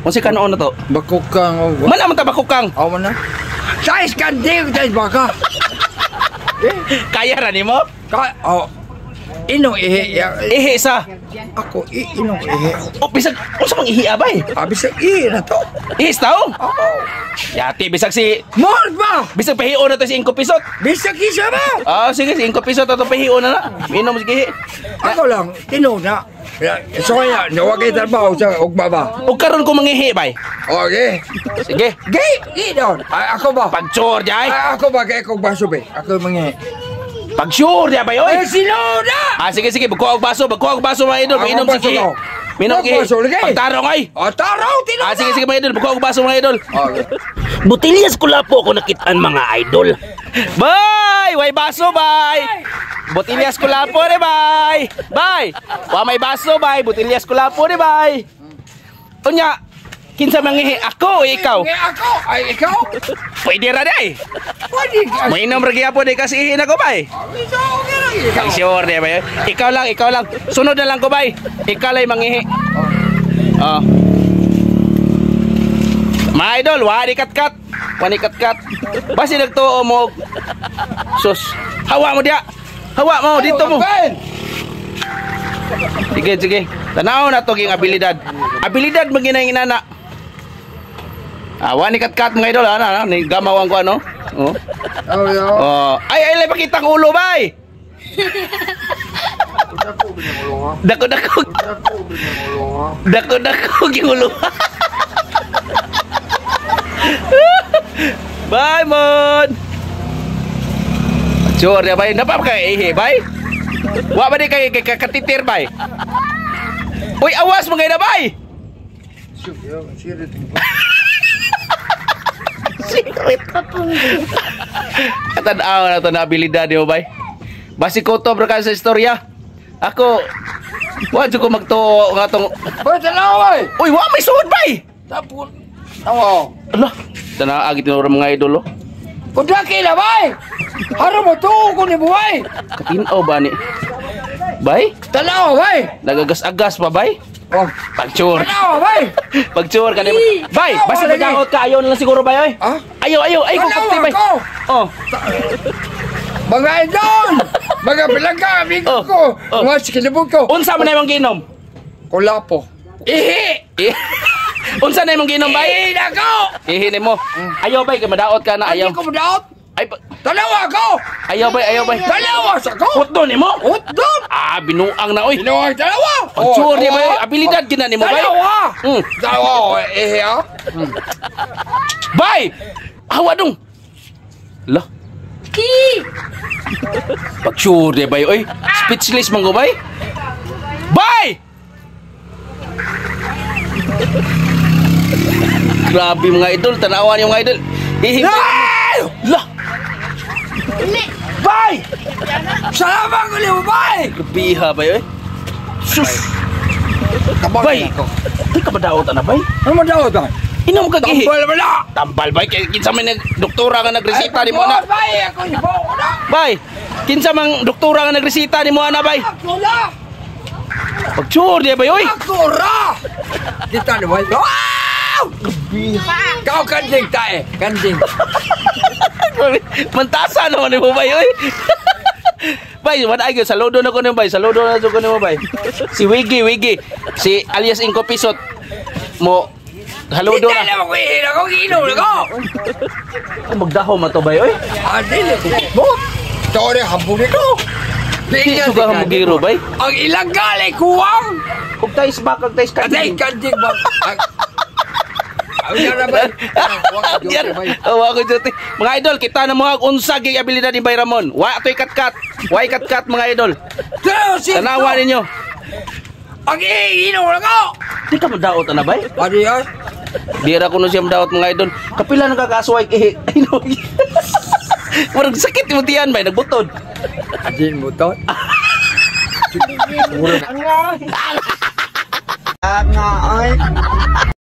Unsa ka noon na to? Bakukang o. Man naman ta bakukang. Aw man na. Size kanding size baka. Kaya ra nimo? Oh. Inong ihi. Ihi sa. Ako inong ihi. O bisag unsa mang ihi abay? Bisag ihi na to. Ihis tao? Oo. Yati bisag si More ba? bisag pahion na to si 5 pisot. Bisag isa ba? Sige si 5 pisot ato pahion na. Inom sige ihi. Ako lang, tinuna. So kaya, nawagay trabaho sa ugba ba? Ug karon ko mangihi bay. Okay. Sige. Gay! Doon. Ako ba? Pag-sure jay. Ako ba? Kaya kong baso ba? Ako mangi. Pag-sure jay bay oy. Sinuna! Sige bagko og baso mga idol, mainom sige. Minom gi. Pagtarong ay. Tarong tinuna. Sige mga idol, bagko og baso mga idol. Okay. Butilyas ko lang po ako nakitaan mga idol. Bay! Way baso, bay! Botilyas ko lang po rin, bay! Bay! Wa may baso, bay! Botilyas ko lang po rin, bay! Unya, kinsa mangihi ako o ikaw? Ako? Ay, ikaw? Pwede ra day! Pwede ka. May inom rin po day kasi ihin ako, bay! Ay, sure day, bay! Ikaw lang! Sunod na lang ko, bay! Ikaw lang mangihi. Oh. Mga idol, wani kat-kat! Basi nagtuo mo. Sus, hawa mo dia. Hawa mo dito mo. Sige. Tanaw na to ging abilidad. Abilidad maginay inana. Wani kat-kat mga idol ana, ni gamawang ko ano. Oh. Ay pakita ang ulo bay. Dako ging ulo. Bye, Mon! Sure, ya, bay. Napa ka ihi, bay? Wa ba di kay katitir, bay? Uy, awas mo na, bay! Secret pa po. Tanaw na to na abilidad mo, bay. Basi ko to, bro, sa istorya. Ako, wa ko magtuo nga tong... Bay, tanaw, bay! Uy, wa may suod, bay! Tapos, tawa. Allah, tanaw agit ng mga idol, oh. Kudaki na, bay! Haro mo to, kung ni buhay! Katinaw ba ni? Bay? Tanaw, bay! Nagagas-agas pa, bay? Oh, Pag-sure. tanaw, bay! Pag-sure ka na. Bay, basta Lagi. nag-out ka. Ayaw na lang siguro, bay, oy. Ha? Ayaw. Ay, kung Tanaw kapti, bay. ako! Oh. Mga idol! Mga pilangga, amigo Oh, ko! oh. Mga sikilibog ko! Unsa man na yung ginom? Kulapo. Ihi! Unsa na yung ginom, bay? Ihi na ko! Ihinin mo. Ayaw, bay, kay madaot ka na. Ayaw. Ayaw ko madaot! Ay, Tanawa ko! ayaw, bay. Tanawa sa ko! Utdo ni mo? Utdon! Binuang na, oy. Tinawa, tanawa! Pag-sure niya, bay. Abilidad gina ni mo, bay. Tanawa! Hmm. Tanawa, ihi ha? Bay! Hawa dong. Lah. Pag-sure niya, bay, oy. Speechless man ko, bay. Bay! Grabe mga idol, tanawan yung mga idol. Lah! Bay! Salamat ko niyo, bay! Kapiha ba yun? Sus! Tabang Bay! ako. Di ka madaot na, bay? Ano madaot, bay? Inom ka gihi. Tambal mo na! Tambal, bay. Kinsa may doktora nga nagresita ni mo na. Bay! Ako ni Bo na! Bay! Kinsa mang doktora nga nagresita ni mo na, bay? Ako na! Pag-sure niya, bay, oy! Ako ra! Kita ni bay. Wow! Kau kanding tae, kanding. Mantasa naman ni mo, bay, oy! Bay, wala ay saludo na ko ni bay. Saludo na ko ni mo, bay. Si Wiggy. Si alias Inko Pisot. Mo saludo Kita na. na ako ihin ako, inom na ko! Magdaho man to, bay, oy. Adil, mo! Tore, hambong nito! Di suga ka mugiro, bay. Ang ilang gali, kuwang! Kung tayo bakag tayo Katay, kanding. kanding ba? Ang yan na ba? Yan. Wa ko jote. Mga idol, kita na mo unsa gyud abilidad ni Bay Ramon. Wa toy kat-kat. Why kat-kat mga idol. Tanawa ninyo. Ang iinom na ko! Di ka madaot na, bay? Adi ay? Dira ko no siya madaot mga idol. Kapila nagkakasway eh. Marag sakit mo tiyan, bay, nagbutod. Adin mo to? Ang nga ay!